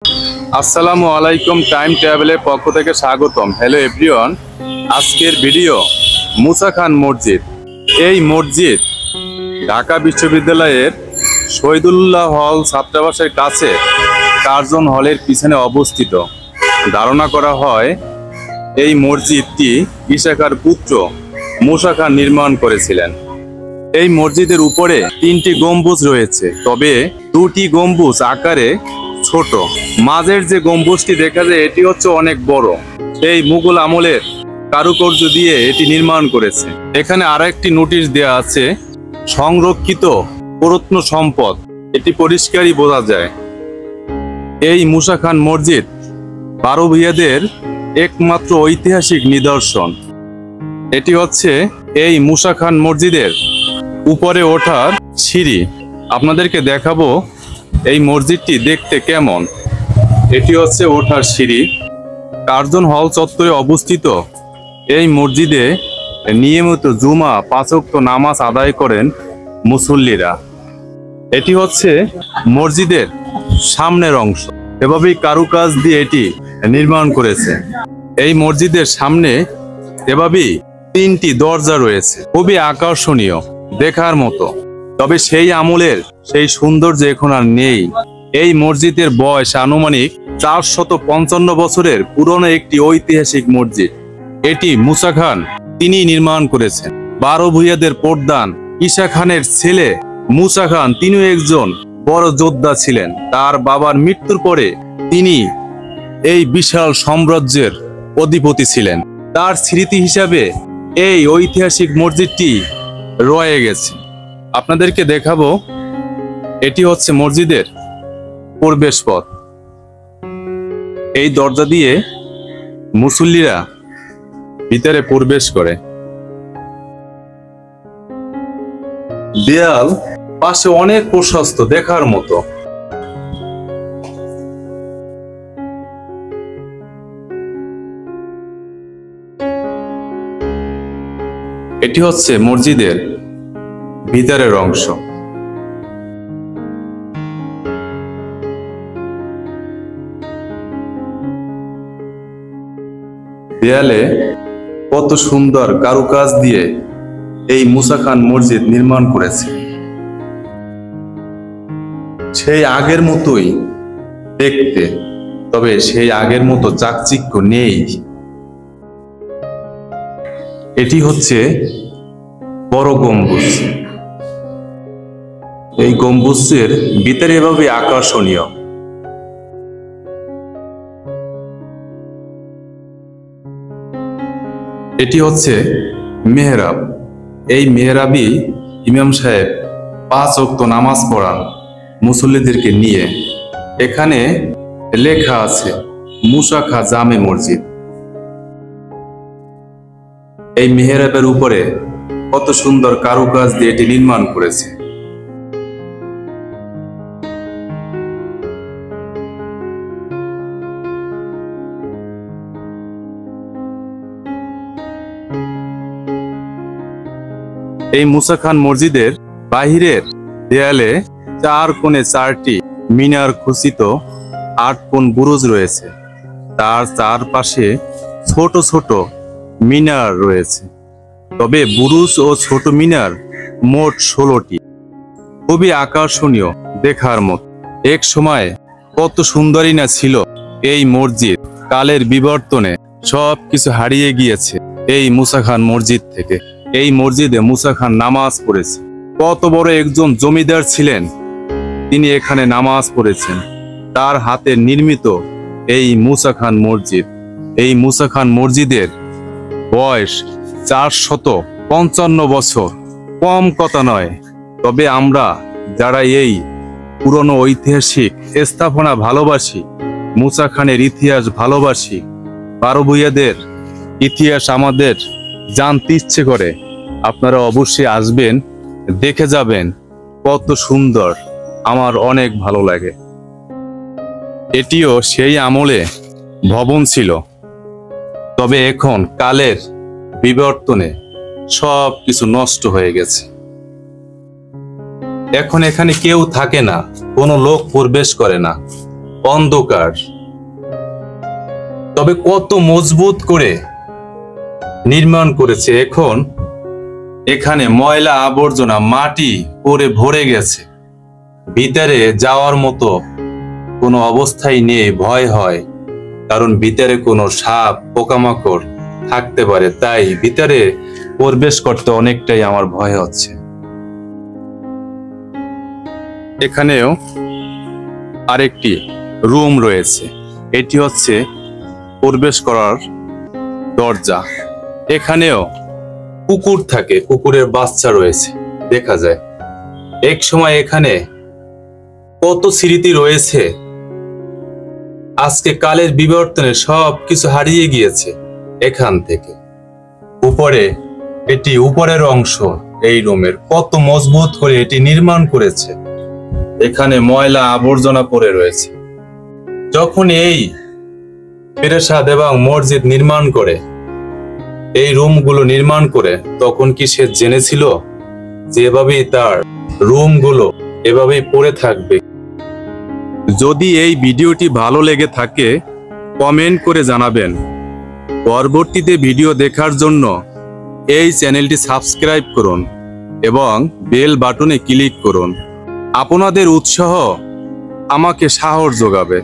আসসালামু আলাইকুম, টাইম ট্রাভেলের পক্ষ থেকে স্বাগতম। হ্যালো এভরিওয়ান, আজকের ভিডিও মুসা খান মসজিদ। এই মসজিদ ঢাকা বিশ্ববিদ্যালয়ের শহীদুল্লাহ হল ছাত্রাবাসের কাছে কার্জন হলের পিছনে অবস্থিত। ধারণা করা হয় এই মসজিদটি ঈসা খাঁর পুত্র মুসা খান নির্মাণ করেছিলেন। এই মসজিদের উপরে 3টি গম্বুজ রয়েছে, তবে 2টি গম্বুজ আকারে ছোট। মাঝের যে গম্বুজটি দেখা যায় এটি হচ্ছে অনেক বড়। এই মুঘল আমলের কারুকার্য দিয়ে এটি নির্মাণ করেছে। এখানে আরেকটি নোটিশ দেওয়া আছে, সংরক্ষিত পুরাতন সম্পদ। এটি পরিষ্কারই বোঝা যায়। এই মুসা খান মসজিদ 12 ভূঁইয়াদের একমাত্র ঐতিহাসিক নিদর্শন। এটি হচ্ছে এই মুসা খান মসজিদের উপরে ওঠার সিঁড়ি। আপনাদেরকে দেখাবো এই মসজিদটি দেখতে কেমন। এটি হচ্ছে ওঠার সিঁড়ি। কার্জন হল চত্বরে অবস্থিত এই মসজিদে নিয়মিত জুমা 5 ওয়াক্ত নামাজ আদায় করেন মুসল্লিরা। এটি হচ্ছে মসজিদের সামনের অংশ। এভাবেই কারুকাজ দিয়ে এটি নির্মাণ করেছে। এই মসজিদের সামনে এভাবেই 3টি দরজা রয়েছে, খুবই আকর্ষণীয়, দেখার মতো। তবে সেই আমলের সেই সৌন্দর্য এখন আর নেই। এই মসজিদের বয়স আনুমানিক 455 বছরের পুরনো একটি ঐতিহাসিক মসজিদ। এটি মুসা খান তিনি নির্মাণ করেছেন। 12 ভূঁইয়াদের প্রধান ঈসা খানের ছেলে মুসা খান তিনিও একজন বড় যোদ্ধা ছিলেন। তার বাবার মৃত্যুর পরে তিনি এই বিশাল সাম্রাজ্যের অধিপতি ছিলেন। তার স্মৃতি হিসাবে এই ঐতিহাসিক মসজিদটি রয়ে গেছে। আপনাদেরকে দেখাবো, এটি হচ্ছে মসজিদের প্রবেশ পথ। এই দরজা দিয়ে মুসল্লিরা ভিতরে প্রবেশ করে। দেয়াল পাশে অনেক প্রশস্ত, দেখার মতো। এটি হচ্ছে মসজিদের ভিতরের অংশ। দেয়ালে কত সুন্দর কারুকাজ দিয়ে এই মুসা খান মসজিদ নির্মাণ করেছে। সেই আগের মতোই দেখতে, তবে সেই আগের মতো চাকচিক্য নেই। এটি হচ্ছে বড় গম্বুজ। এই গম্বুজের ভিতরে এভাবে আকর্ষণীয়। এটি হচ্ছে মেহরাব। এই মেহরাবই ইমাম সাহেব 5 ওয়াক্ত নামাজ পড়ান মুসল্লিদেরকে নিয়ে। এখানে লেখা আছে মুসা খান জামে মসজিদ। এই মেহরাবের উপরে কত সুন্দর কারুকাজ দিয়ে এটি নির্মাণ করেছে। এই মুসা খান মসজিদের বাহিরের দেয়ালে 4 কোণে 4টি মিনার খচিত 8 কোণ বুরুজ রয়েছে। তার চারপাশে ছোট ছোট মিনার রয়েছে। তবে বুরুজ ও ছোট মিনার মোট 16টি। খুবই আকর্ষণীয়, দেখার মতো। এক সময় কত সুন্দরই না ছিল এই মসজিদ। কালের বিবর্তনে সবকিছু হারিয়ে গিয়েছে এই মুসা খান মসজিদ থেকে। এই মসজিদে মুসা খান নামাজ পড়েছে। কত বড় একজন জমিদার ছিলেন, তিনি এখানে নামাজ পড়েছেন। তার হাতে নির্মিত এই মুসা খান মসজিদ। এই মুসা খান মসজিদের বয়স 455 বছর, কম কথা নয়। তবে আমরা যারা এই পুরনো ঐতিহাসিক স্থাপনা ভালোবাসি, মুসা খানের ইতিহাস ভালোবাসি, 12 ভূঁইয়াদের ইতিহাস আমাদের জানতে ইচ্ছে করে, আপনারা অবশ্যই আসবেন, দেখে যাবেন কত সুন্দর। আমার অনেক ভালো লাগে। এটিও সেই আমলে ভবন ছিল, তবে এখন কালের বিবর্তনে সব কিছু নষ্ট হয়ে গেছে। এখন এখানে কেউ থাকে না, কোনো লোক প্রবেশ করে না। অন্ধকার। তবে কত মজবুত করে নির্মাণ করেছে। এখন এখানে ময়লা আবর্জনা মাটি পড়ে ভরে গেছে, ভিতরে যাওয়ার মতো কোনো অবস্থাই নেই, ভয় হয়, কারণ ভিতরে কোনো সাপ পোকামাকড় থাকতে পারে, তাই ভিতরে প্রবেশ করতে অনেকটাই আমার ভয় হচ্ছে। এখানেও আরেকটি রুম রয়েছে, এটি হচ্ছে প্রবেশ করার দরজা। এখানেও কুকুর থাকে, কুকুরের বাচ্চা রয়েছে দেখা যায়। এক সময় এখানে কত স্মৃতি রয়েছে, আজকে কালের বিবর্তনে সব কিছু হারিয়ে গিয়েছে। এখান থেকে উপরে, এটি উপরের অংশ এই রুমের, কত মজবুত করে এটি নির্মাণ করেছে। এখানে ময়লা আবর্জনা পড়ে রয়েছে। যখন এই পেরেশাদ এবং মসজিদ নির্মাণ করে, এই রুমগুলো নির্মাণ করে, তখন কি সে জেনেছিল যে এভাবেই তার রুমগুলো এভাবেই পড়ে থাকবে? যদি এই ভিডিওটি ভালো লেগে থাকে কমেন্ট করে জানাবেন। পরবর্তীতে ভিডিও দেখার জন্য এই চ্যানেলটি সাবস্ক্রাইব করুন এবং বেল বাটনে ক্লিক করুন। আপনাদের উৎসাহ আমাকে সাহস যোগাবে।